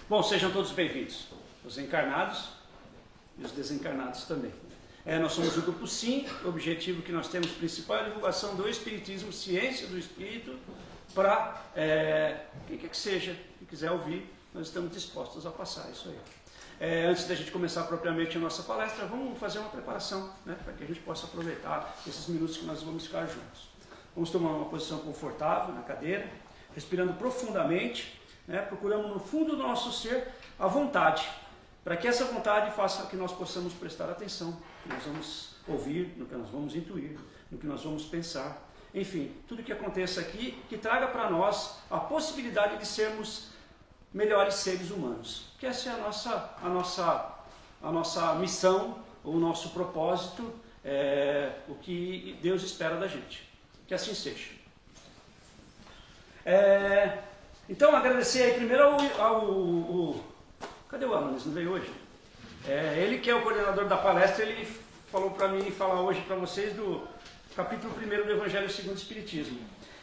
Bom, sejam todos bem-vindos, os encarnados e os desencarnados também. Nós somos o Grupo Sim, o objetivo que nós temos principal é a divulgação do Espiritismo, ciência do Espírito, para quem quer que seja, que quiser ouvir, nós estamos dispostos a passar isso aí. Antes da gente começar propriamente a nossa palestra, vamos fazer uma preparação, né, para que a gente possa aproveitar esses minutos que nós vamos ficar juntos. Vamos tomar uma posição confortável na cadeira, respirando profundamente, né, procuramos no fundo do nosso ser a vontade, para que essa vontade faça que nós possamos prestar atenção, no que nós vamos ouvir, no que nós vamos intuir, no que nós vamos pensar. Enfim, tudo que aconteça aqui, que traga para nós a possibilidade de sermos melhores seres humanos. Que essa é a nossa missão, o nosso propósito, o que Deus espera da gente. Que assim seja. Então, agradecer aí primeiro Cadê o Alanis? Não veio hoje? Ele que é o coordenador da palestra, ele falou para mim falar hoje para vocês do capítulo 1 do Evangelho segundo o Espiritismo.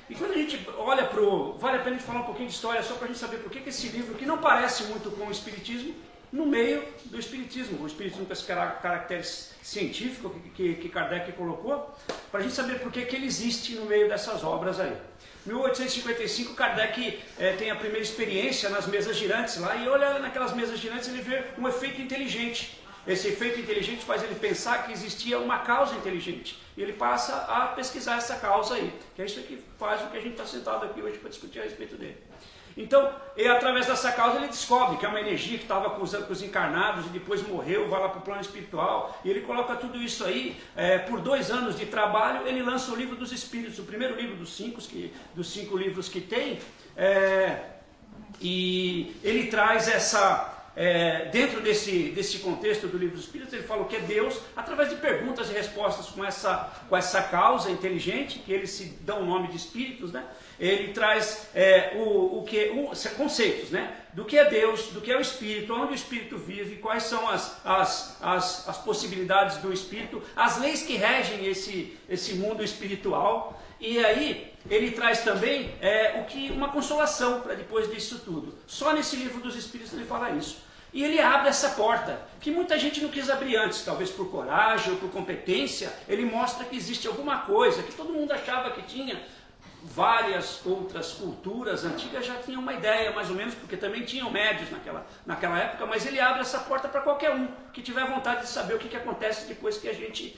E quando a gente olha para o... Vale a pena a gente falar um pouquinho de história, só para a gente saber por que esse livro, que não parece muito com o Espiritismo, no meio do Espiritismo. O Espiritismo com esse caráter científico que Kardec colocou, para a gente saber por que ele existe no meio dessas obras aí. Em 1855, Kardec tem a primeira experiência nas mesas girantes lá, e olha naquelas mesas girantes, ele vê um efeito inteligente. Esse efeito inteligente faz ele pensar que existia uma causa inteligente. E ele passa a pesquisar essa causa aí, que é isso que faz o que a gente está sentado aqui hoje para discutir a respeito dele. Então, através dessa causa, ele descobre que é uma energia que estava com os encarnados e depois morreu, vai lá para o plano espiritual, e ele coloca tudo isso aí, por 2 anos de trabalho, ele lança o Livro dos Espíritos, o primeiro livro dos 5 livros que tem, e ele traz essa... dentro desse contexto do Livro dos Espíritos, ele fala o que é Deus, através de perguntas e respostas com essa causa inteligente, que eles se dão o nome de espíritos, né? Ele traz conceitos, né? Do que é Deus, do que é o Espírito, onde o Espírito vive, quais são as possibilidades do Espírito, as leis que regem esse mundo espiritual. E aí ele traz também uma consolação para depois disso tudo. Só nesse Livro dos Espíritos ele fala isso. E ele abre essa porta, que muita gente não quis abrir antes, talvez por coragem ou por competência. Ele mostra que existe alguma coisa, que todo mundo achava que tinha. Várias outras culturas antigas já tinham uma ideia, mais ou menos, porque também tinham médios naquela época, mas ele abre essa porta para qualquer um que tiver vontade de saber o que acontece depois que a gente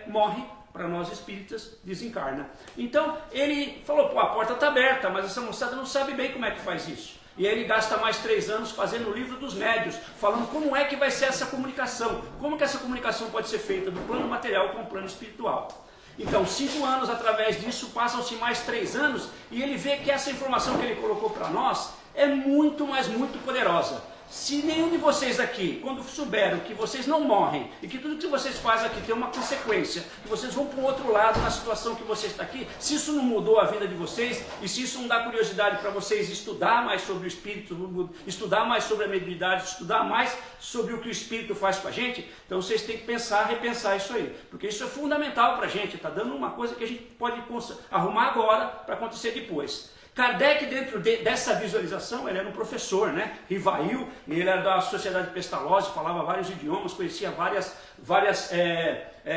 morre, para nós espíritas, desencarna. Então, ele falou, a porta está aberta, mas essa moçada não sabe bem como é que faz isso. E aí ele gasta mais 3 anos fazendo o Livro dos Médios, falando como é que vai ser essa comunicação, como que essa comunicação pode ser feita do plano material com o plano espiritual. Então, 5 anos através disso, passam-se mais 3 anos, e ele vê que essa informação que ele colocou para nós é muito, mas muito poderosa. Se nenhum de vocês aqui, quando souberam que vocês não morrem, e que tudo que vocês fazem aqui tem uma consequência, que vocês vão para o outro lado na situação que você está aqui, se isso não mudou a vida de vocês, e se isso não dá curiosidade para vocês estudar mais sobre o Espírito, estudar mais sobre a mediunidade, estudar mais sobre o que o Espírito faz com a gente, então vocês têm que pensar, repensar isso aí, porque isso é fundamental para a gente, está dando uma coisa que a gente pode arrumar agora para acontecer depois. Kardec, dentro dessa visualização, ele era um professor, né? Rivail, ele era da Sociedade de Pestalozzi, falava vários idiomas, conhecia várias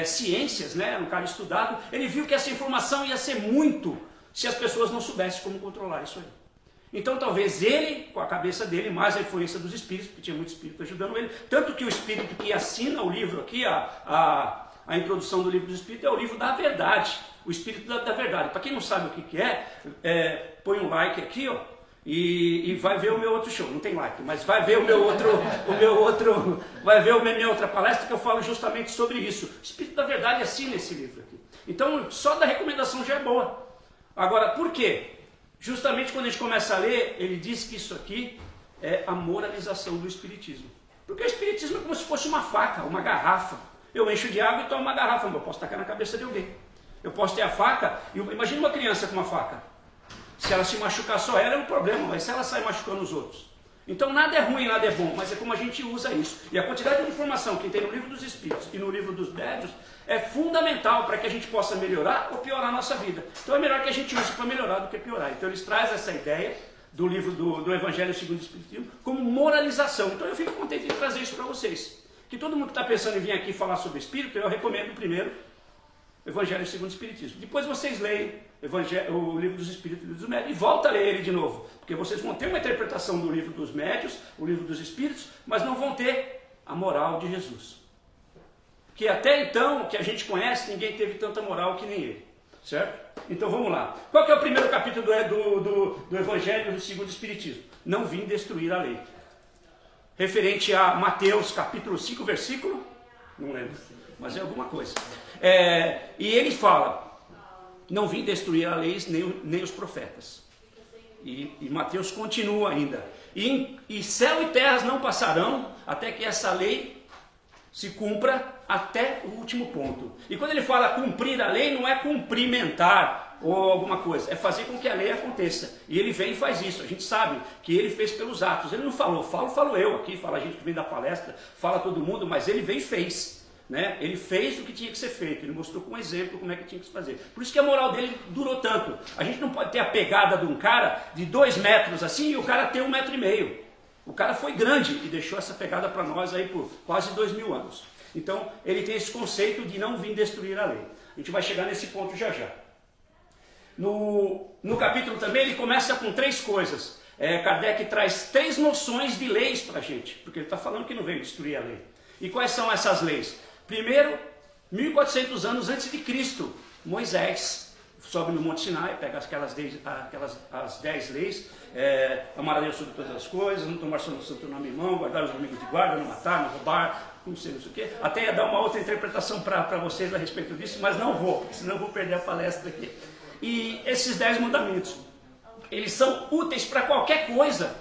ciências, né? Era um cara estudado. Ele viu que essa informação ia ser muito se as pessoas não soubessem como controlar isso aí. Então, talvez ele, com a cabeça dele, mais a influência dos espíritos, porque tinha muito espírito ajudando ele, tanto que o espírito que assina o livro aqui, a introdução do Livro dos Espíritos, é o livro da verdade. O Espírito da Verdade. Para quem não sabe o que põe um like aqui, ó, e vai ver o meu outro show. Não tem like, mas vai ver vai ver a minha outra palestra que eu falo justamente sobre isso. O Espírito da Verdade assina esse livro aqui. Então, só da recomendação já é boa. Agora, por quê? Justamente quando a gente começa a ler, ele diz que isso aqui é a moralização do Espiritismo. Porque o Espiritismo é como se fosse uma faca, uma garrafa. Eu encho de água e tomo uma garrafa, mas eu posso tacar na cabeça de alguém. Eu posso ter a faca, imagina uma criança com uma faca. Se ela se machucar só ela é um problema, mas se ela sai machucando os outros. Então nada é ruim, nada é bom, mas é como a gente usa isso. E a quantidade de informação que tem no Livro dos Espíritos e no Livro dos Médiuns é fundamental para que a gente possa melhorar ou piorar a nossa vida. Então é melhor que a gente use para melhorar do que piorar. Então eles trazem essa ideia do livro do Evangelho segundo o Espiritismo como moralização. Então eu fico contente de trazer isso para vocês. Que todo mundo que está pensando em vir aqui falar sobre Espírito, eu recomendo primeiro o Evangelho segundo o Espiritismo. Depois vocês leem o livro dos Espíritos e dos Médios e volta a ler ele de novo. Porque vocês vão ter uma interpretação do livro dos Médios, o livro dos Espíritos, mas não vão ter a moral de Jesus. Que até então, que a gente conhece, ninguém teve tanta moral que nem ele. Certo? Então vamos lá. Qual que é o primeiro capítulo do Evangelho segundo o Espiritismo? Não vim destruir a lei. Referente a Mateus capítulo 5, versículo? Não lembro, mas é alguma coisa. E ele fala, não vim destruir a lei nem os profetas. E Mateus continua ainda. E céu e terras não passarão até que essa lei se cumpra até o último ponto. E quando ele fala cumprir a lei, não é cumprimentar ou alguma coisa, é fazer com que a lei aconteça. E ele vem e faz isso. A gente sabe que ele fez pelos atos. Ele não falou, falo eu aqui, fala a gente que vem da palestra, fala todo mundo, mas ele veio e fez. Né? Ele fez o que tinha que ser feito, ele mostrou com um exemplo como é que tinha que se fazer. Por isso que a moral dele durou tanto. A gente não pode ter a pegada de um cara de 2 metros assim e o cara ter 1,5 metro. O cara foi grande e deixou essa pegada para nós aí por quase 2000 anos. Então, ele tem esse conceito de não vir destruir a lei. A gente vai chegar nesse ponto já já. No capítulo também, ele começa com 3 coisas. Kardec traz 3 noções de leis para a gente, porque ele está falando que não veio destruir a lei. E quais são essas leis? Primeiro, 1400 anos antes de Cristo, Moisés sobe no Monte Sinai, pega as 10 leis, amar a Deus sobre todas as coisas, não tomar santo nome em mão, guardar os domingos de guarda, não matar, não roubar, não sei o quê. Até ia dar uma outra interpretação para vocês a respeito disso, mas não vou, porque senão eu vou perder a palestra aqui. E esses 10 mandamentos, eles são úteis para qualquer coisa,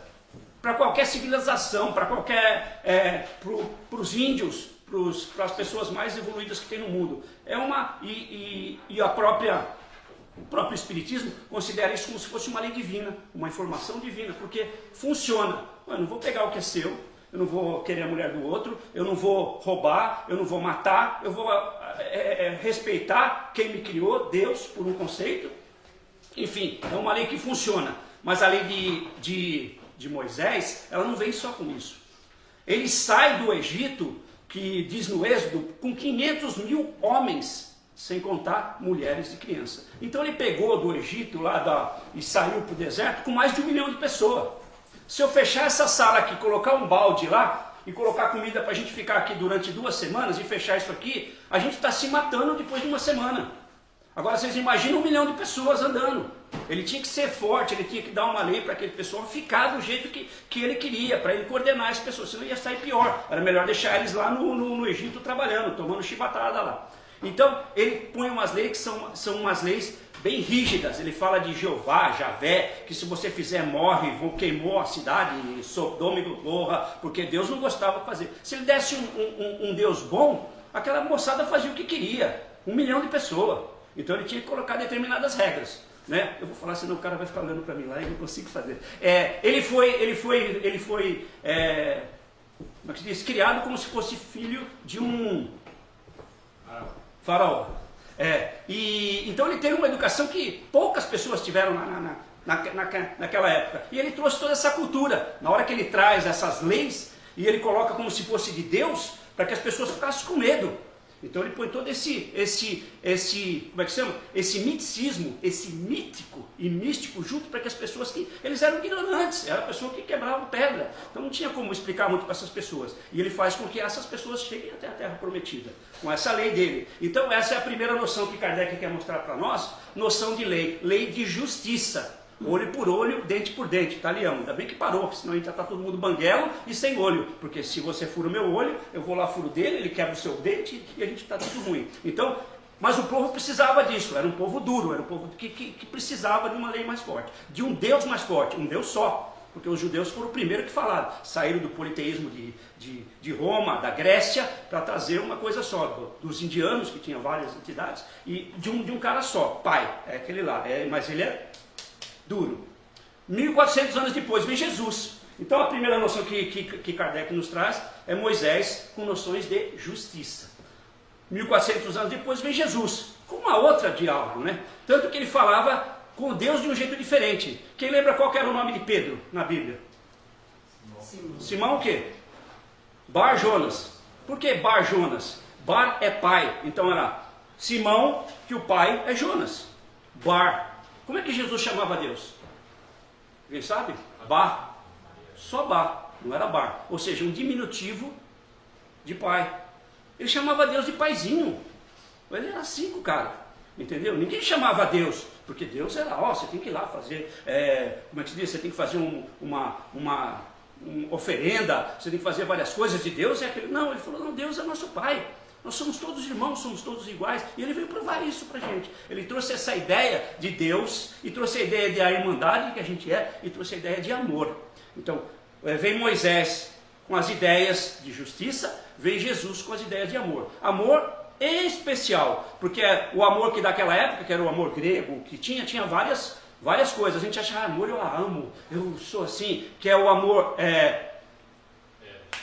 para qualquer civilização, para os índios, para as pessoas mais evoluídas que tem no mundo. O próprio Espiritismo considera isso como se fosse uma lei divina, uma informação divina, porque funciona. Eu não vou pegar o que é seu, eu não vou querer a mulher do outro, eu não vou roubar, eu não vou matar, eu vou respeitar quem me criou, Deus, por um conceito. Enfim, é uma lei que funciona. Mas a lei de Moisés, ela não vem só com isso. Ele sai do Egito, que diz no Êxodo, com 500 mil homens, sem contar mulheres e crianças. Então ele pegou do Egito e saiu para o deserto com mais de 1 milhão de pessoas. Se eu fechar essa sala aqui, colocar um balde lá e colocar comida para a gente ficar aqui durante 2 semanas e fechar isso aqui, a gente está se matando depois de 1 semana. Agora vocês imaginam 1 milhão de pessoas andando. Ele tinha que ser forte, ele tinha que dar uma lei para aquele pessoal ficar do jeito que ele queria, para ele coordenar as pessoas, senão ia sair pior. Era melhor deixar eles lá no Egito trabalhando, tomando chibatada lá. Então, ele põe umas leis que são umas leis bem rígidas. Ele fala de Jeová, Javé, que se você fizer morre, queimou a cidade, Sodoma e Gomorra, porque Deus não gostava de fazer. Se ele desse um Deus bom, aquela moçada fazia o que queria, 1 milhão de pessoas. Então ele tinha que colocar determinadas regras. Né? Eu vou falar, senão o cara vai ficar olhando para mim lá e eu não consigo fazer. Ele foi como é que se diz? Criado como se fosse filho de um faraó. Então ele teve uma educação que poucas pessoas tiveram naquela época. E ele trouxe toda essa cultura. Na hora que ele traz essas leis e ele coloca como se fosse de Deus, para que as pessoas ficassem com medo. Então ele põe todo esse como é que chama? Esse miticismo, esse mítico e místico junto para que as pessoas eles eram ignorantes, era a pessoa que quebrava pedra. Então não tinha como explicar muito para essas pessoas. E ele faz com que essas pessoas cheguem até a Terra Prometida, com essa lei dele. Então essa é a primeira noção que Kardec quer mostrar para nós, noção de lei de justiça. Olho por olho, dente por dente, tá, Leão? Ainda bem que parou, senão a gente já tá todo mundo banguelo e sem olho. Porque se você fura o meu olho, eu vou lá, furo dele, ele quebra o seu dente e a gente tá tudo ruim. Então, mas o povo precisava disso, era um povo duro, era um povo que precisava de uma lei mais forte, de um Deus mais forte, um Deus só. Porque os judeus foram o primeiro que falaram, saíram do politeísmo de Roma, da Grécia, para trazer uma coisa só, dos indianos, que tinha várias entidades, e de um cara só, pai, é aquele lá, mas ele é duro. 1400 anos depois vem Jesus. Então a primeira noção que Kardec nos traz é Moisés com noções de justiça. 1400 anos depois vem Jesus, com uma outra diálogo, né? Tanto que ele falava com Deus de um jeito diferente. Quem lembra qual que era o nome de Pedro na Bíblia? Simão o quê? Bar Jonas. Por que Bar Jonas? Bar é pai. Então era Simão, que o pai é Jonas. Bar. Como é que Jesus chamava Deus? Alguém sabe? Bar. Só Bar. Não era Bar. Ou seja, um diminutivo de pai. Ele chamava Deus de paizinho. Ele era 5, cara. Entendeu? Ninguém chamava Deus. Porque Deus era, você tem que ir lá fazer, como é que se diz? Você tem que fazer uma oferenda, você tem que fazer várias coisas. E Deus é aquele. Não, ele falou, não, Deus é nosso pai. Nós somos todos irmãos, somos todos iguais. E ele veio provar isso pra gente. Ele trouxe essa ideia de Deus, e trouxe a ideia da irmandade que a gente é, e trouxe a ideia de amor. Então, vem Moisés com as ideias de justiça, vem Jesus com as ideias de amor. Amor especial, porque o amor que daquela época, que era o amor grego, que tinha várias coisas. A gente acha, amor eu a amo, eu sou assim, que é o amor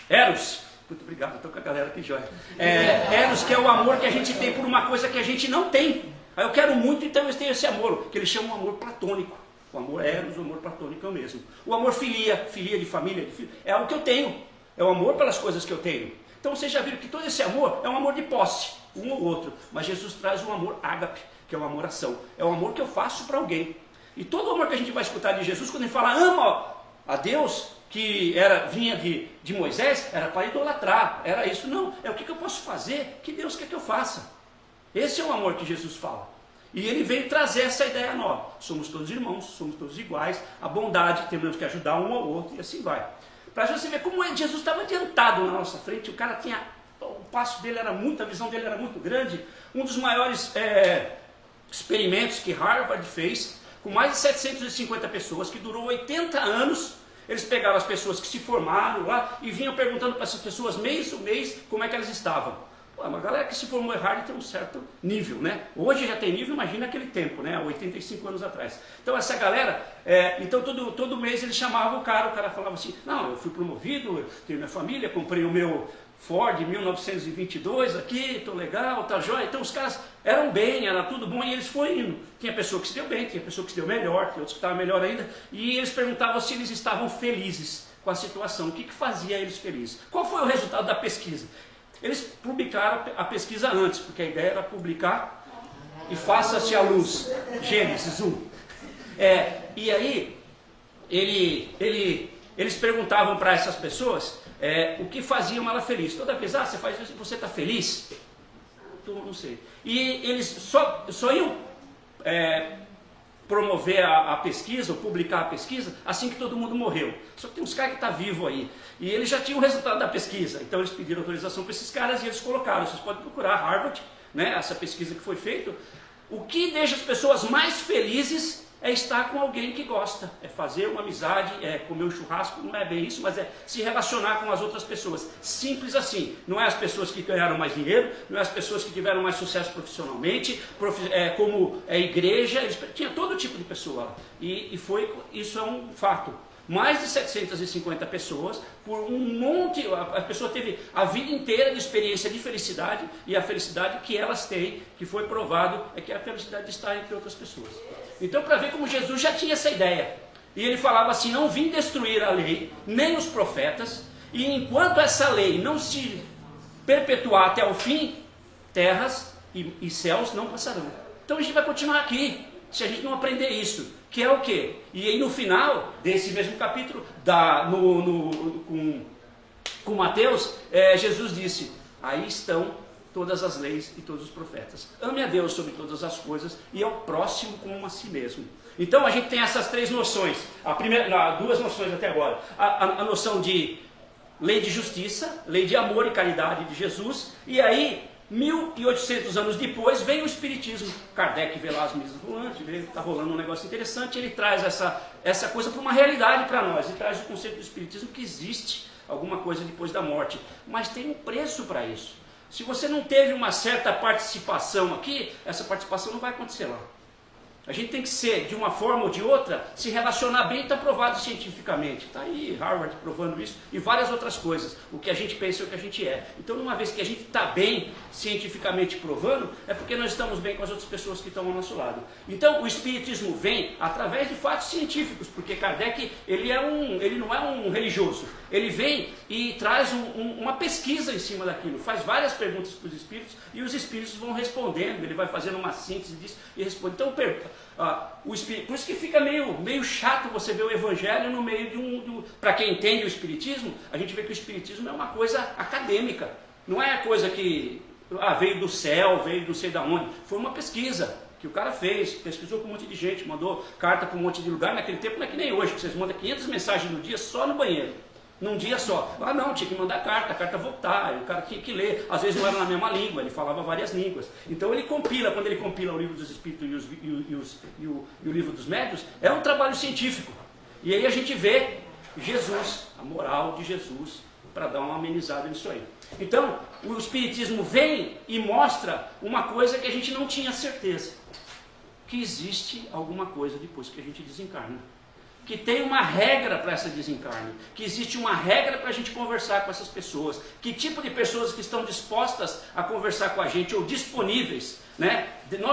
Eros. Muito obrigado, estou com a galera aqui, joia. Eros, que é o amor que a gente tem por uma coisa que a gente não tem. Aí eu quero muito, então eu tenho esse amor, que eles chamam de amor platônico. O amor Eros, o amor platônico é o mesmo. O amor filia de família, de filho, é o que eu tenho. É o amor pelas coisas que eu tenho. Então vocês já viram que todo esse amor é um amor de posse, um ou outro. Mas Jesus traz um amor ágape, que é o amor ação. É o amor que eu faço para alguém. E todo o amor que a gente vai escutar de Jesus, quando ele fala ama a Deus, que vinha de Moisés, era para idolatrar, era isso. Não, é o que eu posso fazer que Deus quer que eu faça. Esse é o amor que Jesus fala. E ele veio trazer essa ideia nova. Somos todos irmãos, somos todos iguais, a bondade, temos que ajudar um ao outro, e assim vai. Para você ver como Jesus estava adiantado na nossa frente, o cara tinha, o passo dele era muito, a visão dele era muito grande. Um dos maiores experimentos que Harvard fez, com mais de 750 pessoas, que durou 80 anos. Eles pegaram as pessoas que se formaram lá e vinham perguntando para essas pessoas mês a mês como é que elas estavam. Pô, uma galera que se formou em Harvard tem um certo nível, né? Hoje já tem nível, imagina aquele tempo, né? 85 anos atrás. Então essa galera, então todo mês eles chamavam o cara falava assim, não, eu fui promovido, eu tenho minha família, comprei o meu Ford 1922 aqui, tô legal, tá jóia. Então os caras eram bem, era tudo bom e eles foram indo. Tinha pessoa que se deu bem, tinha pessoa que se deu melhor, tinha outros que estavam melhor ainda. E eles perguntavam se eles estavam felizes com a situação, o que fazia eles felizes. Qual foi o resultado da pesquisa? Eles publicaram a pesquisa antes, porque a ideia era publicar e faça-se a luz. Gênesis 1. E aí, eles perguntavam para essas pessoas o que faziam ela feliz. Toda vez, você faz isso, você está feliz? Não sei. E eles só iam promover a pesquisa, ou publicar a pesquisa, assim que todo mundo morreu. Só que tem uns caras que estão vivos aí. E eles já tinham o resultado da pesquisa. Então eles pediram autorização para esses caras e eles colocaram. Vocês podem procurar Harvard, né, essa pesquisa que foi feita. O que deixa as pessoas mais felizes é estar com alguém que gosta, é fazer uma amizade, é comer um churrasco, não é bem isso, mas é se relacionar com as outras pessoas. Simples assim. Não é as pessoas que ganharam mais dinheiro, não é as pessoas que tiveram mais sucesso profissionalmente, como igreja, tinha todo tipo de pessoa. Isso é um fato. Mais de 750 pessoas, por um monte, a pessoa teve a vida inteira de experiência de felicidade, e a felicidade que elas têm, que foi provado, é que é a felicidade de estar entre outras pessoas. Então, para ver como Jesus já tinha essa ideia, e ele falava assim, não vim destruir a lei, nem os profetas, e enquanto essa lei não se perpetuar até o fim, terras e céus não passarão. Então a gente vai continuar aqui, se a gente não aprender isso. Que é o quê? E aí no final desse mesmo capítulo, com Mateus, Jesus disse, aí estão todas as leis e todos os profetas. Ame a Deus sobre todas as coisas e ao próximo como a si mesmo. Então a gente tem essas três noções, duas noções até agora. A noção de lei de justiça, lei de amor e caridade de Jesus, e aí 1800 anos depois vem o Espiritismo. Kardec vê lá as mesas volantes, está rolando um negócio interessante, ele traz essa coisa para uma realidade para nós, ele traz o conceito do Espiritismo que existe alguma coisa depois da morte, mas tem um preço para isso. Se você não teve uma certa participação aqui, essa participação não vai acontecer lá. A gente tem que ser, de uma forma ou de outra, se relacionar bem, está provado cientificamente. Está aí Harvard provando isso e várias outras coisas. O que a gente pensa é o que a gente é. Então, uma vez que a gente está bem cientificamente provando, é porque nós estamos bem com as outras pessoas que estão ao nosso lado. Então, o Espiritismo vem através de fatos científicos, porque Kardec ele não é um religioso. Ele vem e traz uma pesquisa em cima daquilo, faz várias perguntas para os espíritos e os espíritos vão respondendo, ele vai fazendo uma síntese disso e responde. Então, por isso que fica meio chato você ver o Evangelho no meio de para quem entende o Espiritismo, a gente vê que o Espiritismo é uma coisa acadêmica, não é coisa que veio do céu, veio não sei de onde, foi uma pesquisa que o cara fez, pesquisou com um monte de gente, mandou carta para um monte de lugar. Naquele tempo não é que nem hoje, que vocês mandam 500 mensagens no dia só no banheiro. Num dia só. Não, tinha que mandar carta, a carta voltar, o cara tinha que ler. Às vezes não era na mesma língua, ele falava várias línguas. Então ele compila, quando ele compila o livro dos Espíritos e o livro dos Médiuns, é um trabalho científico. E aí a gente vê Jesus, a moral de Jesus, para dar uma amenizada nisso aí. Então, o Espiritismo vem e mostra uma coisa que a gente não tinha certeza. Que existe alguma coisa depois que a gente desencarna. Que tem uma regra para essa desencarne, que existe uma regra para a gente conversar com essas pessoas, que tipo de pessoas que estão dispostas a conversar com a gente, ou disponíveis, né?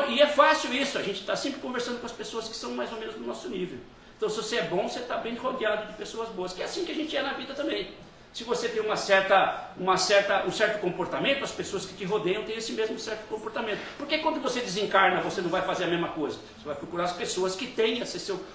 E é fácil isso, a gente está sempre conversando com as pessoas que são mais ou menos do nosso nível. Então, se você é bom, você está bem rodeado de pessoas boas, que é assim que a gente é na vida também. Se você tem um certo comportamento, as pessoas que te rodeiam têm esse mesmo certo comportamento. Porque quando você desencarna, você não vai fazer a mesma coisa. Você vai procurar as pessoas que têm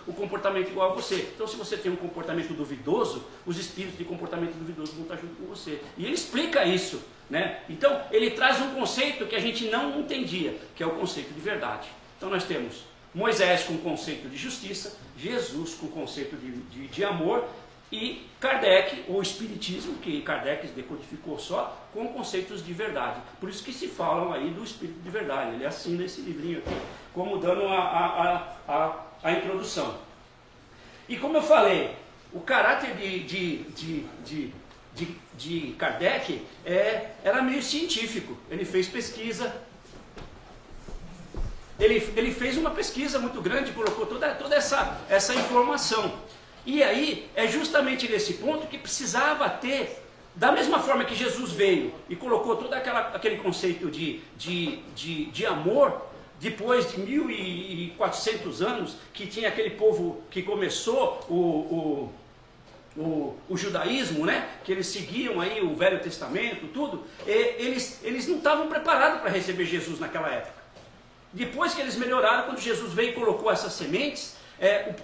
o comportamento igual a você. Então, se você tem um comportamento duvidoso, os espíritos de comportamento duvidoso vão estar junto com você. E ele explica isso, né? Então, ele traz um conceito que a gente não entendia, que é o conceito de verdade. Então, nós temos Moisés com o conceito de justiça, Jesus com o conceito de amor, e Kardec, ou Espiritismo, que Kardec decodificou só, com conceitos de verdade. Por isso que se falam aí do Espírito de verdade. Ele assina esse livrinho aqui, como dando a introdução. E como eu falei, o caráter de Kardec era meio científico. Ele fez pesquisa. Ele fez uma pesquisa muito grande, colocou toda essa informação. E aí, é justamente nesse ponto que precisava ter, da mesma forma que Jesus veio e colocou todo aquele conceito de amor, depois de 1400 anos, que tinha aquele povo que começou o judaísmo, né? Que eles seguiam aí o Velho Testamento, tudo, eles não estavam preparados para receber Jesus naquela época. Depois que eles melhoraram, quando Jesus veio e colocou essas sementes,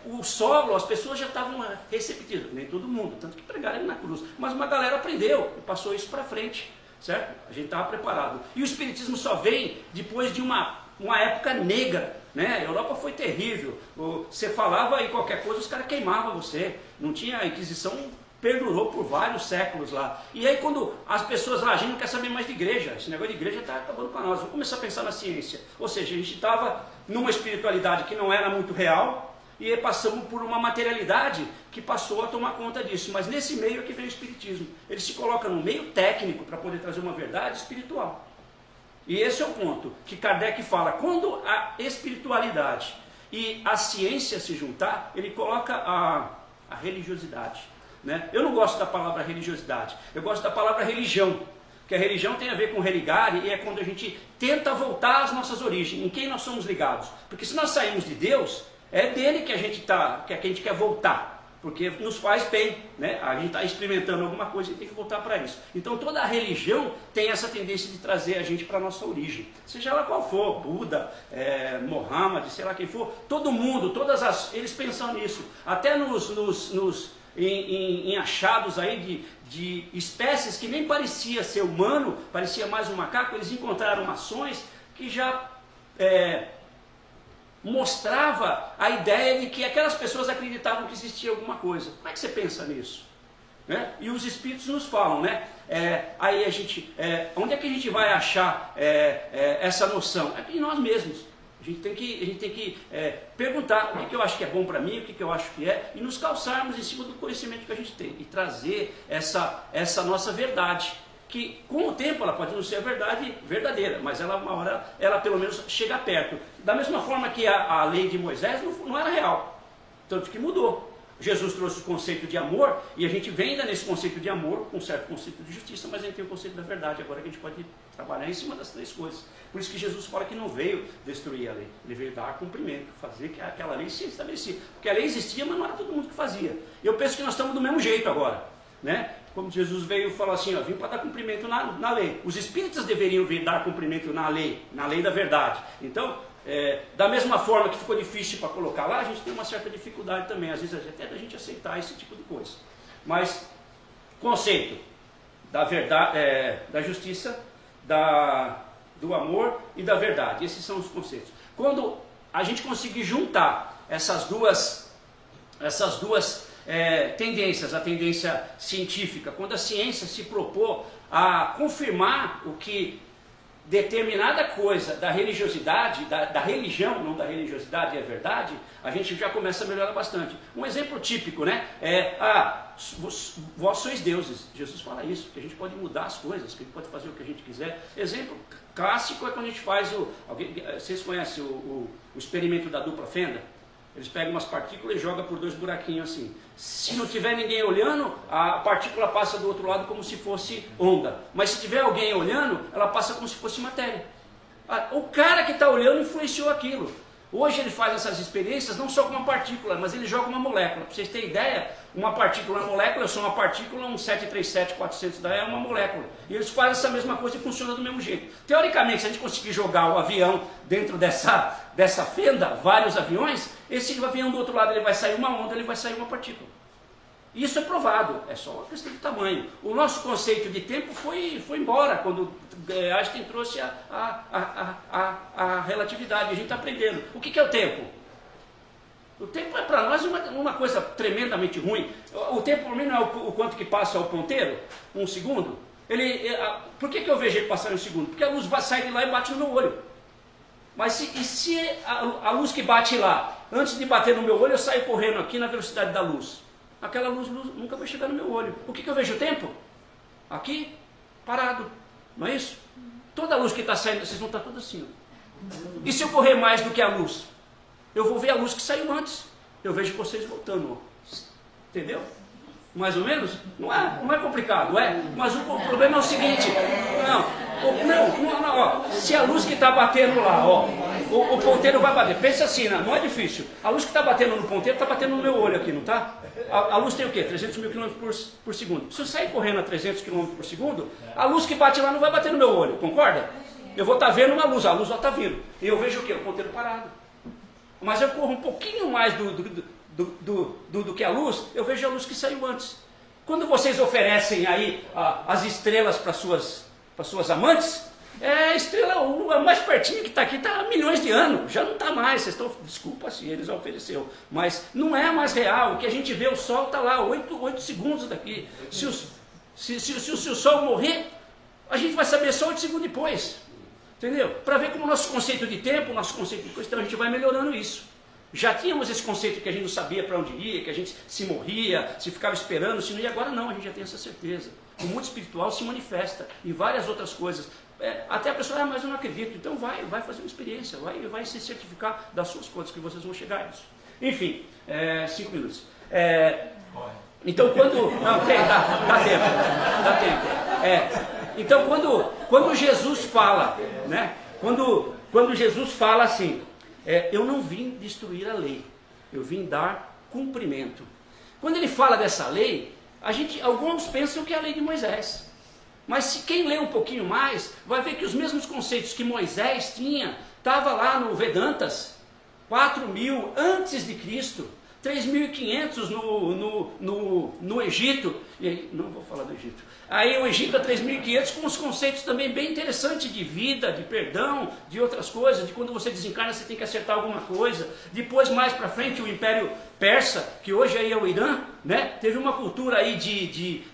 o solo, as pessoas já estavam receptivas, nem todo mundo, tanto que pregaram ele na cruz, mas uma galera aprendeu e passou isso para frente, certo? A gente estava preparado. E o Espiritismo só vem depois de uma época negra, né? A Europa foi terrível, você falava aí qualquer coisa, os caras queimavam você, não tinha, a Inquisição perdurou por vários séculos lá. E aí quando as pessoas a gente não quer saber mais de igreja, esse negócio de igreja está acabando com nós, vamos começar a pensar na ciência. Ou seja, a gente estava numa espiritualidade que não era muito real, e aí passamos por uma materialidade que passou a tomar conta disso. Mas nesse meio é que vem o Espiritismo. Ele se coloca no meio técnico para poder trazer uma verdade espiritual. E esse é o ponto que Kardec fala. Quando a espiritualidade e a ciência se juntar, ele coloca a religiosidade. Né? Eu não gosto da palavra religiosidade, eu gosto da palavra religião. Que a religião tem a ver com religare, e é quando a gente tenta voltar às nossas origens, em quem nós somos ligados. Porque se nós saímos de Deus, é dele que a gente quer voltar, porque nos faz bem, né? A gente está experimentando alguma coisa e tem que voltar para isso. Então toda a religião tem essa tendência de trazer a gente para a nossa origem, seja lá qual for, Buda, Mohammed, sei lá quem for, todo mundo, eles pensam nisso, até em achados aí de espécies que nem parecia ser humano, parecia mais um macaco, eles encontraram mações que já mostrava a ideia de que aquelas pessoas acreditavam que existia alguma coisa. Como é que você pensa nisso? Né? E os espíritos nos falam, né? Aí a gente, onde é que a gente vai achar essa noção? É em nós mesmos. A gente tem que perguntar o que eu acho que é bom para mim, o que eu acho que é, e nos calçarmos em cima do conhecimento que a gente tem, e trazer essa nossa verdade. que com o tempo ela pode não ser a verdade verdadeira, mas ela uma hora ela pelo menos chega perto. Da mesma forma que a lei de Moisés não era real, tanto que mudou. Jesus trouxe o conceito de amor, e a gente vem ainda nesse conceito de amor, com um certo conceito de justiça, mas a gente tem o conceito da verdade, agora que a gente pode trabalhar em cima das três coisas. Por isso que Jesus fala que não veio destruir a lei, ele veio dar cumprimento, fazer que aquela lei se estabelecia. Porque a lei existia, mas não era todo mundo que fazia. E eu penso que nós estamos do mesmo jeito agora, né? Como Jesus veio e falou assim, ó, vim para dar cumprimento na lei. Os espíritas deveriam vir dar cumprimento na lei da verdade. Então, da mesma forma que ficou difícil para colocar lá, a gente tem uma certa dificuldade também, às vezes até da gente aceitar esse tipo de coisa. Mas, conceito da verdade, da justiça, do amor e da verdade, esses são os conceitos. Quando a gente conseguir juntar essas duas tendências, a tendência científica, quando a ciência se propor a confirmar o que determinada coisa da religiosidade, da religião, não da religiosidade, é verdade, a gente já começa a melhorar bastante. Um exemplo típico, né? Vós sois deuses. Jesus fala isso, que a gente pode mudar as coisas, que a gente pode fazer o que a gente quiser. Exemplo clássico é quando a gente faz vocês conhecem o experimento da dupla fenda? Eles pegam umas partículas e jogam por dois buraquinhos assim. Se não tiver ninguém olhando, a partícula passa do outro lado como se fosse onda. Mas se tiver alguém olhando, ela passa como se fosse matéria. O cara que está olhando influenciou aquilo. Hoje ele faz essas experiências não só com uma partícula, mas ele joga uma molécula. Para vocês terem ideia, uma partícula é uma molécula, eu sou uma partícula, um 737-400 da é uma molécula. E eles fazem essa mesma coisa e funciona do mesmo jeito. Teoricamente, se a gente conseguir jogar o avião dentro dessa fenda, vários aviões, esse avião do outro lado ele vai sair uma onda, ele vai sair uma partícula. Isso é provado, é só uma questão de tamanho. O nosso conceito de tempo foi embora quando Einstein trouxe a relatividade. A gente está aprendendo. O que é o tempo? O tempo é para nós uma coisa tremendamente ruim. O tempo para mim não é o quanto que passa o ponteiro, um segundo. Por que eu vejo ele passar em um segundo? Porque a luz vai sair de lá e bate no meu olho. Mas se a luz que bate lá, antes de bater no meu olho, eu saio correndo aqui na velocidade da luz. Aquela luz nunca vai chegar no meu olho. O que eu vejo o tempo? Aqui, parado. Não é isso? Toda a luz que está saindo, vocês vão estar todos assim. Ó. E se eu correr mais do que a luz? Eu vou ver a luz que saiu antes. Eu vejo vocês voltando. Ó. Entendeu? Mais ou menos? Não é complicado, é? Mas o problema é o seguinte. Ó, se a luz que está batendo lá, ó, o ponteiro vai bater. Pensa assim, não é difícil. A luz que está batendo no ponteiro está batendo no meu olho aqui, não está? A luz tem o quê? 300 mil km por segundo. Se eu sair correndo a 300 km por segundo, a luz que bate lá não vai bater no meu olho, concorda? Eu vou estar vendo uma luz, a luz já está vindo. E eu vejo o quê? O ponteiro parado. Mas eu corro um pouquinho mais do que a luz, eu vejo a luz que saiu antes. Quando vocês oferecem aí as estrelas para suas amantes, a estrela mais pertinho que está aqui está há milhões de anos, já não está mais, vocês estão, desculpa se eles ofereceu, mas não é mais real. O que a gente vê, o sol está lá, 8 segundos daqui. Se o sol morrer, a gente vai saber só 8 segundos depois, entendeu? Para ver como o nosso conceito de tempo, o nosso conceito de coisa, então a gente vai melhorando isso. Já tínhamos esse conceito que a gente não sabia para onde ia, que a gente se morria, se ficava esperando, se não ia, agora não, a gente já tem essa certeza. O mundo espiritual se manifesta em várias outras coisas. Até a pessoa, mas eu não acredito, então vai fazer uma experiência, vai se certificar das suas coisas, que vocês vão chegar a isso. Enfim, 5 minutos. Então quando... Não, dá tempo. Então quando Jesus fala, né? Quando Jesus fala assim, eu não vim destruir a lei, eu vim dar cumprimento. Quando ele fala dessa lei, alguns pensam que é a lei de Moisés. Mas se quem lê um pouquinho mais, vai ver que os mesmos conceitos que Moisés tinha, estava lá no Vedantas, 4.000 antes de Cristo, 3.500 no Egito, e aí, não vou falar do Egito, aí o Egito é 3.500 com os conceitos também bem interessantes de vida, de perdão, de outras coisas, de quando você desencarna você tem que acertar alguma coisa. Depois mais para frente o Império Persa, que hoje aí é o Irã, né, teve uma cultura aí de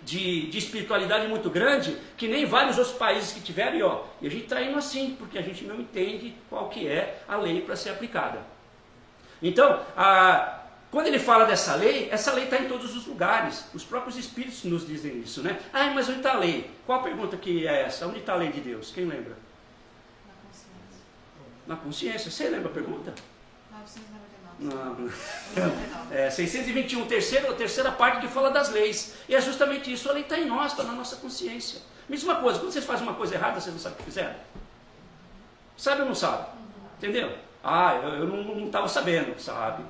espiritualidade muito grande, que nem vários outros países que tiveram, e a gente está indo assim, porque a gente não entende qual que é a lei para ser aplicada. Então, quando ele fala dessa lei, essa lei está em todos os lugares. Os próprios Espíritos nos dizem isso, né? Ah, mas onde está a lei? Qual a pergunta que é essa? Onde está a lei de Deus? Quem lembra? Na consciência. Você lembra a pergunta? 999. 621, terceira parte que fala das leis. E é justamente isso, a lei está em nós, está na nossa consciência. Mesma coisa, quando vocês fazem uma coisa errada, vocês não sabem o que fizeram? Sabe ou não sabe? Entendeu? Ah, eu não estava sabendo, sabe?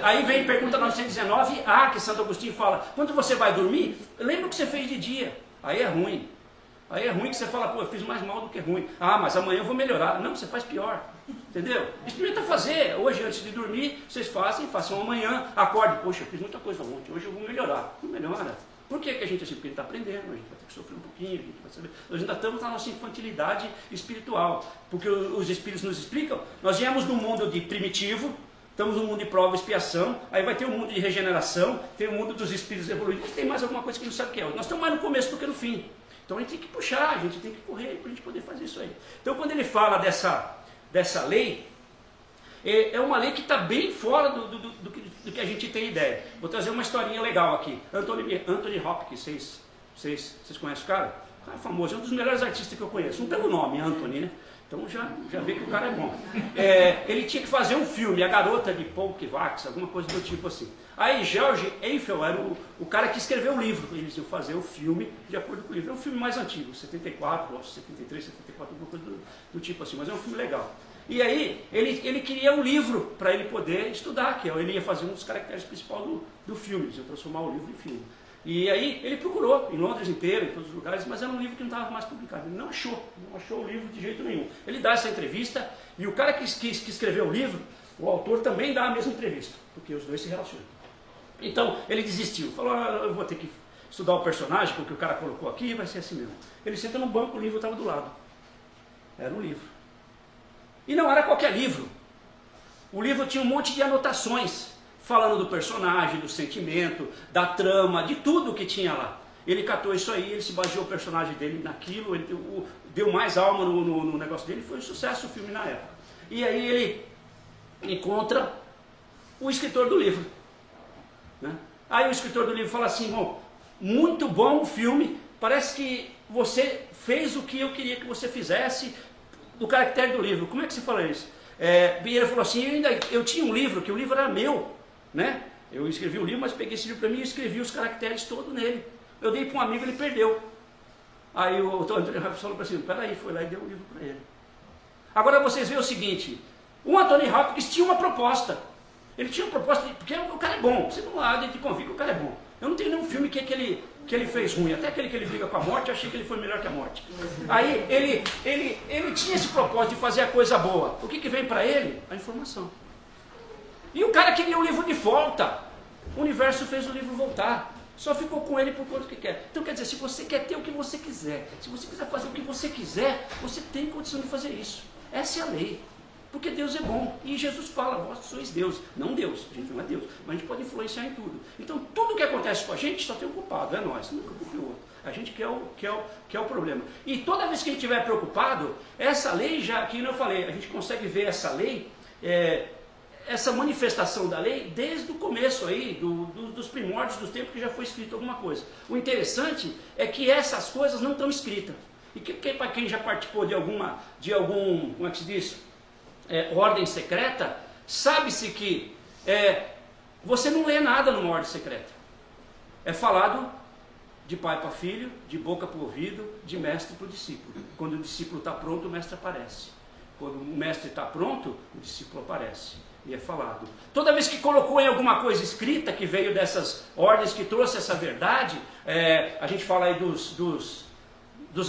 Aí vem pergunta 919A, que Santo Agostinho fala, quando você vai dormir, lembra o que você fez de dia. Aí é ruim. Aí é ruim que você fala, pô, eu fiz mais mal do que ruim. Ah, mas amanhã eu vou melhorar. Não, você faz pior. Entendeu? Experimenta fazer. Hoje, antes de dormir, vocês façam amanhã. Acorde, poxa, eu fiz muita coisa ontem, hoje eu vou melhorar. Não melhora. Por que a gente assim? Porque a gente está aprendendo, a gente vai ter que sofrer um pouquinho, a gente vai saber. Nós ainda estamos na nossa infantilidade espiritual. Porque os Espíritos nos explicam, nós viemos do mundo de primitivo, estamos no mundo de prova e expiação, aí vai ter o mundo de regeneração, tem o mundo dos Espíritos evoluídos, tem mais alguma coisa que a gente não sabe o que é. Nós estamos mais no começo do que no fim. Então a gente tem que puxar, a gente tem que correr para a gente poder fazer isso aí. Então quando ele fala dessa lei, é uma lei que está bem fora do que a gente tem ideia. Vou trazer uma historinha legal aqui. Anthony Hopkins, vocês conhecem o cara? O cara é famoso, é um dos melhores artistas que eu conheço. Um pelo nome, Anthony, né? Então já vê que o cara é bom. Ele tinha que fazer um filme, A Garota de Poughkeepsie, alguma coisa do tipo assim. Aí George Eiffel era o cara que escreveu o livro. Eles iam fazer o filme de acordo com o livro. É um filme mais antigo, 74, 73, 74, alguma coisa do tipo assim, mas é um filme legal. E aí ele queria um livro para ele poder estudar, que ele ia fazer um dos caracteres principais do filme, eles iam transformar o livro em filme. E aí ele procurou, em Londres inteiro, em todos os lugares, mas era um livro que não estava mais publicado. Ele não achou o livro de jeito nenhum. Ele dá essa entrevista e o cara que escreveu o livro, o autor também dá a mesma entrevista, porque os dois se relacionam. Então ele desistiu, falou, eu vou ter que estudar o personagem, porque o cara colocou aqui, vai ser assim mesmo. Ele senta no banco, o livro estava do lado. Era um livro. E não era qualquer livro. O livro tinha um monte de anotações, falando do personagem, do sentimento, da trama, de tudo que tinha lá. Ele catou isso aí, ele se baseou o personagem dele naquilo, ele deu mais alma no negócio dele, foi um sucesso o filme na época. E aí ele encontra o escritor do livro. Né? Aí o escritor do livro fala assim, bom, muito bom o filme, parece que você fez o que eu queria que você fizesse do caractere do livro. Como é que se fala isso? E ele falou assim, eu tinha um livro, que o livro era meu, né? Eu escrevi o livro, mas peguei esse livro para mim e escrevi os caracteres todos nele. Eu dei para um amigo, ele perdeu. Aí o Antônio Hopkins falou para assim, peraí, foi lá e deu o livro para ele. Agora vocês veem o seguinte, o Anthony Hopkins tinha uma proposta. Ele tinha uma proposta, porque o cara é bom, você não há de convir que o cara é bom. Eu não tenho nenhum filme que ele fez ruim, até aquele que ele briga com a morte, eu achei que ele foi melhor que a morte. Aí ele tinha esse propósito de fazer a coisa boa. O que vem para ele? A informação. E o cara queria o livro de volta. O universo fez o livro voltar. Só ficou com ele por quanto que quer. Então quer dizer, se você quer ter o que você quiser, se você quiser fazer o que você quiser, você tem condição de fazer isso. Essa é a lei. Porque Deus é bom. E Jesus fala, vós sois Deus. Não Deus, a gente não é Deus. Mas a gente pode influenciar em tudo. Então tudo que acontece com a gente só tem um culpado, é nós, nunca culpa o outro. A gente quer o problema. E toda vez que a gente estiver preocupado, essa lei já, que eu falei, a gente consegue ver essa lei, essa manifestação da lei desde o começo aí, dos primórdios dos tempos que já foi escrito alguma coisa. O interessante é que essas coisas não estão escritas. E para quem já participou de algum, como é que se diz? Ordem secreta, sabe-se que você não lê nada numa ordem secreta. É falado de pai para filho, de boca para o ouvido, de mestre para o discípulo. Quando o discípulo está pronto, o mestre aparece. Quando o mestre está pronto, o discípulo aparece. E é falado. Toda vez que colocou em alguma coisa escrita, que veio dessas ordens, que trouxe essa verdade, a gente fala aí dos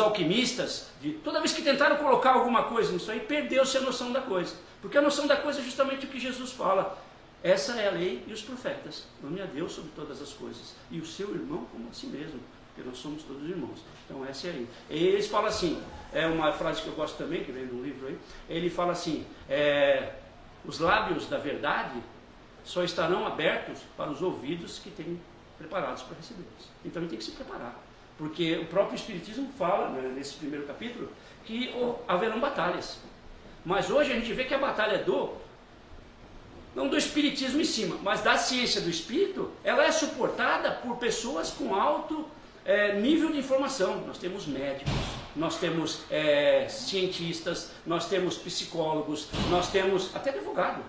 alquimistas, toda vez que tentaram colocar alguma coisa nisso aí, perdeu-se a noção da coisa. Porque a noção da coisa é justamente o que Jesus fala. Essa é a lei e os profetas. Ame a Deus sobre todas as coisas. E o seu irmão como a si mesmo. Porque nós somos todos irmãos. Então essa é a lei. E eles falam assim, é uma frase que eu gosto também, que vem de um livro aí. Ele fala assim, os lábios da verdade só estarão abertos para os ouvidos que têm preparados para recebê-los. Então a gente tem que se preparar. Porque o próprio Espiritismo fala, né, nesse primeiro capítulo, que haverão batalhas. Mas hoje a gente vê que a batalha não do espiritismo em cima, mas da ciência do espírito, ela é suportada por pessoas com alto nível de informação. Nós temos médicos, nós temos cientistas, nós temos psicólogos, nós temos até advogado,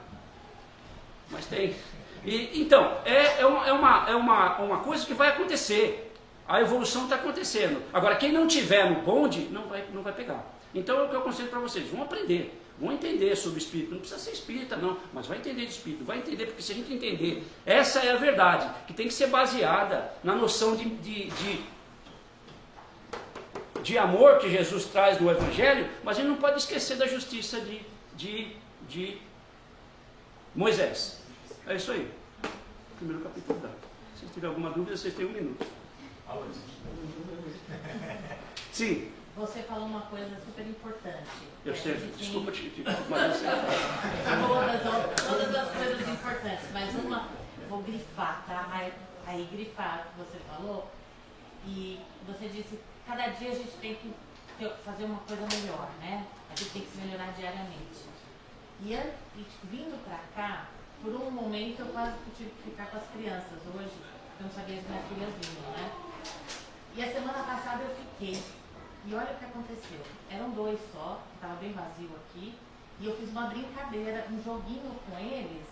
mas tem. Então, é uma coisa que vai acontecer, a evolução está acontecendo. Agora, quem não tiver no bonde, não vai pegar. Então, é o que eu aconselho para vocês, vão aprender. Vão entender sobre o espírito, não precisa ser espírita não, mas vai entender de espírito, vai entender, porque se a gente entender, essa é a verdade, que tem que ser baseada na noção de amor que Jesus traz no Evangelho, mas a gente não pode esquecer da justiça de Moisés. É isso aí. Primeiro capítulo da. Se tiver alguma dúvida, vocês têm 1 minuto. Sim. Você falou uma coisa super importante. Eu sei, desculpa te mas você todas as coisas importantes, mas uma, vou grifar, tá? Aí grifar que você falou, e você disse, cada dia a gente tem que fazer uma coisa melhor, né? A gente tem que se melhorar diariamente. E vindo pra cá, por um momento eu quase tive que ficar com as crianças hoje, porque eu não sabia se minhas filhas vinham, né? E a semana passada eu fiquei. E olha o que aconteceu. Eram 2 só, estava bem vazio aqui, e eu fiz uma brincadeira, um joguinho com eles,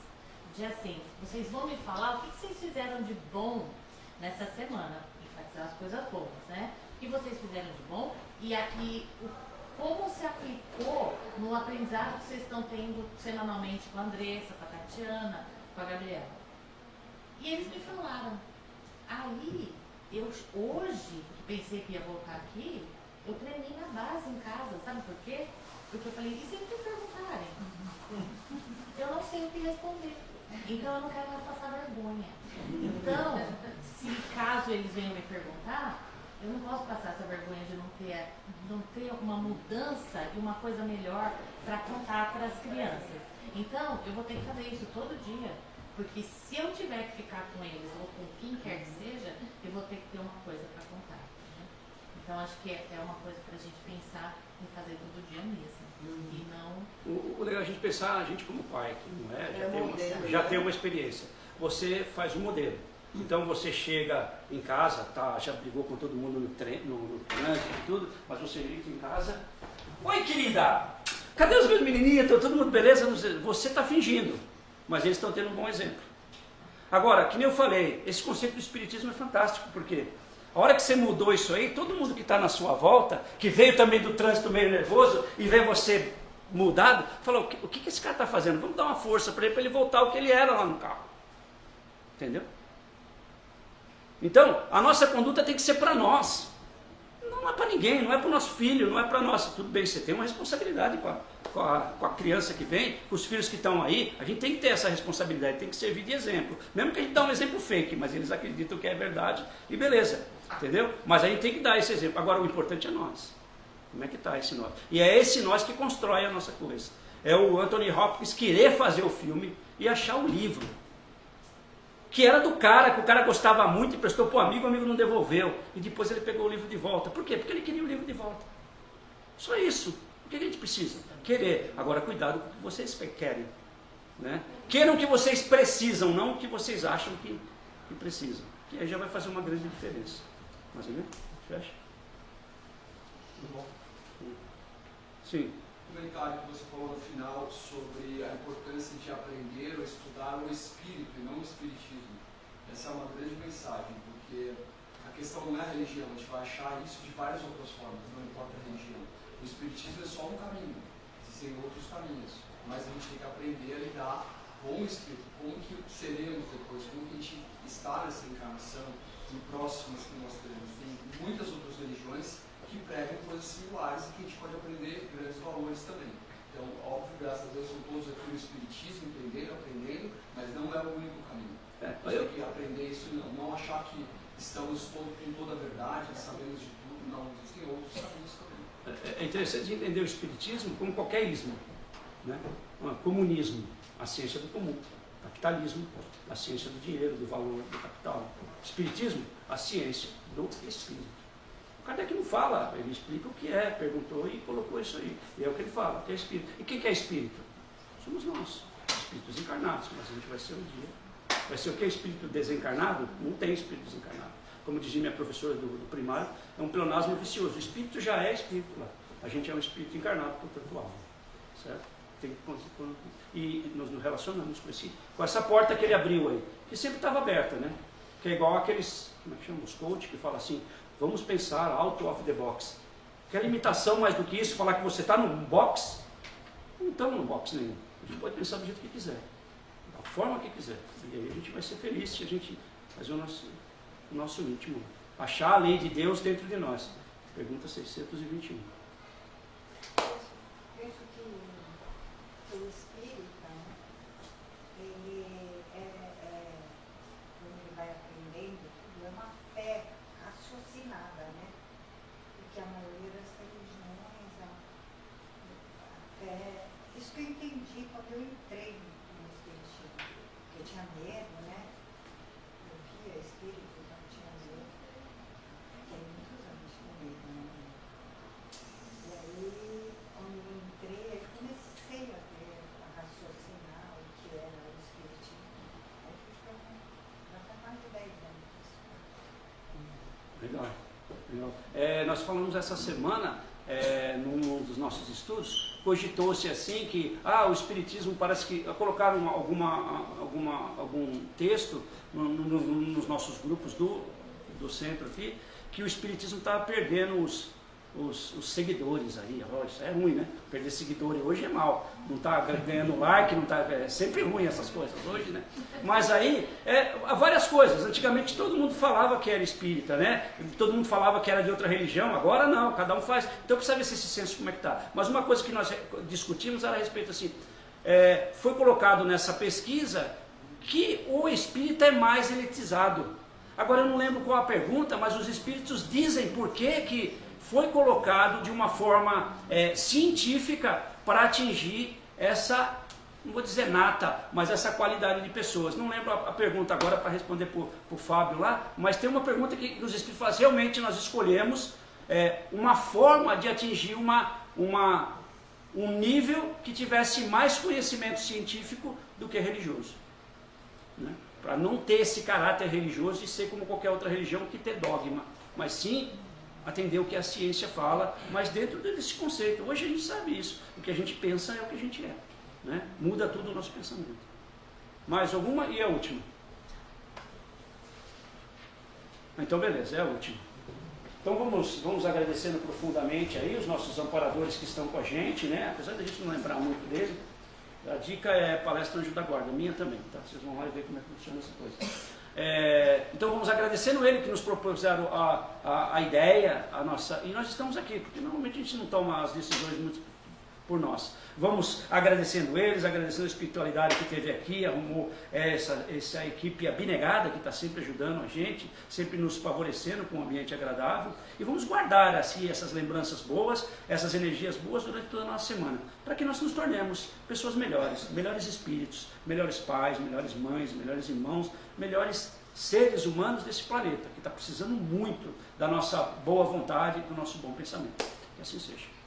de assim, vocês vão me falar o que vocês fizeram de bom nessa semana. Enfatizar as coisas boas, né? O que vocês fizeram de bom e como se aplicou no aprendizado que vocês estão tendo semanalmente com a Andressa, com a Tatiana, com a Gabriela. E eles me falaram. Aí, eu hoje, que pensei que ia voltar aqui, eu treinei na base em casa, sabe por quê? Porque eu falei, e se eles me perguntarem? Eu não sei o que responder. Então eu não quero mais passar vergonha. Então, se caso eles venham me perguntar, eu não posso passar essa vergonha de não ter uma mudança e uma coisa melhor para contar para as crianças. Então, eu vou ter que fazer isso todo dia. Porque se eu tiver que ficar com eles ou com quem quer que seja, eu vou ter que ter uma coisa para contar. Então, acho que é uma coisa para a gente pensar em fazer todo dia mesmo. E não... O legal é a gente pensar, a gente como pai, que não é, já tem uma experiência. Você faz um modelo. Então, você chega em casa, já brigou com todo mundo no trânsito e tudo, mas você chega em casa... Oi, querida! Cadê os meus menininhos? Todo mundo beleza? Você está fingindo, mas eles estão tendo um bom exemplo. Agora, que nem eu falei, esse conceito do espiritismo é fantástico, porque... A hora que você mudou isso aí, todo mundo que está na sua volta, que veio também do trânsito meio nervoso e vê você mudado, falou, o que esse cara está fazendo? Vamos dar uma força para ele voltar ao que ele era lá no carro. Entendeu? Então, a nossa conduta tem que ser para nós. Não é para ninguém, não é para o nosso filho, não é para nós. Tudo bem, você tem uma responsabilidade com a criança que vem, com os filhos que estão aí. A gente tem que ter essa responsabilidade, tem que servir de exemplo. Mesmo que a gente dê um exemplo fake, mas eles acreditam que é verdade e beleza. Entendeu? Mas a gente tem que dar esse exemplo. Agora, o importante é nós. Como é que está esse nós? E é esse nós que constrói a nossa coisa. É o Anthony Hopkins querer fazer o filme e achar o livro. Que era do cara, que o cara gostava muito e prestou para o amigo não devolveu. E depois ele pegou o livro de volta. Por quê? Porque ele queria o livro de volta. Só isso. O que a gente precisa? Querer. Agora, cuidado com o que vocês querem. Né? Queiram o que vocês precisam, não o que vocês acham que precisam. Que aí já vai fazer uma grande diferença. Mais ou menos? Fecha? Tudo bom? Sim. O comentário que você falou no final sobre a importância de aprender ou estudar o espírito e não o espiritismo. Essa é uma grande mensagem, porque a questão não é a religião, a gente vai achar isso de várias outras formas, não importa a religião. O espiritismo é só um caminho, existem outros caminhos, mas a gente tem que aprender a lidar com o espírito, como que seremos depois, como que a gente está nessa encarnação, em próximas que nós teremos. Tem muitas outras religiões que pregam coisas similares e que a gente pode aprender grandes valores também. Então, óbvio, graças a Deus, são todos aqui no Espiritismo, aprendendo, mas não é o único caminho. A gente tem que aprender isso e não achar que estamos com toda a verdade, sabemos de tudo. Não, existem outros caminhos também. É interessante entender o Espiritismo como qualquer ismo. Né? Comunismo, a ciência do comum. Capitalismo, a ciência do dinheiro, do valor, do capital. Espiritismo, a ciência do espírito. O Kardec não fala, ele explica o que é, perguntou e colocou isso aí. E é o que ele fala, o que é espírito. E quem que é espírito? Somos nós. espíritos encarnados, mas a gente vai ser um dia. Vai ser o que? Espírito desencarnado? Não tem espírito desencarnado. Como dizia minha professora do primário, é um pleonasmo vicioso. O espírito já é espírito lá. A gente é um espírito encarnado, portanto, alma. Certo? E nos relacionamos com essa porta que ele abriu aí, que sempre estava aberta, né? Que é igual aqueles, como é que chama, os coach, que falam assim, vamos pensar out of the box. Quer limitação mais do que isso? Falar que você está num box? Não estamos num box nenhum. A gente pode pensar do jeito que quiser, da forma que quiser. E aí a gente vai ser feliz se a gente fazer o nosso íntimo. Achar a lei de Deus dentro de nós. Pergunta 621. Penso que o espírita, ele quando ele vai aprendendo, é uma fé raciocinada, né? Porque a maioria das religiões, a fé. Isso que eu entendi quando eu entrei no espiritismo. Porque eu tinha medo, né? Eu via espíritos, não tinha medo. Fiquei muitos anos com medo, né? E aí, quando eu entrei, eu comecei a raciocinar o que era o espiritismo. Aí ficou já faz mais de 10 anos. Legal. Nós falamos essa semana, num dos nossos estudos, cogitou-se assim que o espiritismo parece que colocaram algum texto nos nossos grupos do centro aqui, que o espiritismo estava perdendo os seguidores aí. Isso é ruim, né? Perder seguidores hoje é mal. Não está ganhando like, não tá, é sempre ruim essas coisas hoje, né? Mas aí, há várias coisas. Antigamente todo mundo falava que era espírita, né? Todo mundo falava que era de outra religião. Agora não, cada um faz. Então precisa ver se esse senso como é que está. Mas uma coisa que nós discutimos era a respeito assim, foi colocado nessa pesquisa que o espírita é mais elitizado. Agora eu não lembro qual a pergunta, mas os espíritos dizem por que foi colocado de uma forma científica para atingir essa, não vou dizer nata, mas essa qualidade de pessoas. Não lembro a pergunta agora para responder para o Fábio lá, mas tem uma pergunta que os espíritos falam, realmente nós escolhemos uma forma de atingir um nível que tivesse mais conhecimento científico do que religioso. Né? Para não ter esse caráter religioso e ser como qualquer outra religião que ter dogma, mas sim atender o que a ciência fala, mas dentro desse conceito. Hoje a gente sabe isso, o que a gente pensa é o que a gente é, né? Muda tudo o nosso pensamento. Mais alguma e a última? Então beleza, é a última. Então vamos agradecendo profundamente aí os nossos amparadores que estão com a gente, né? Apesar da gente não lembrar muito dele, a dica é palestra Anjo da Guarda, minha também, tá? Vocês vão lá e ver como é que funciona essa coisa. Então vamos agradecendo ele que nos propuseram a ideia, e nós estamos aqui, porque normalmente a gente não toma as decisões muito por nós. Vamos agradecendo eles, agradecendo a espiritualidade que teve aqui, arrumou essa equipe abnegada que está sempre ajudando a gente, sempre nos favorecendo com um ambiente agradável, e vamos guardar assim essas lembranças boas, essas energias boas durante toda a nossa semana, para que nós nos tornemos pessoas melhores espíritos, melhores pais, melhores mães, melhores irmãos, melhores seres humanos desse planeta, que está precisando muito da nossa boa vontade e do nosso bom pensamento. Que assim seja.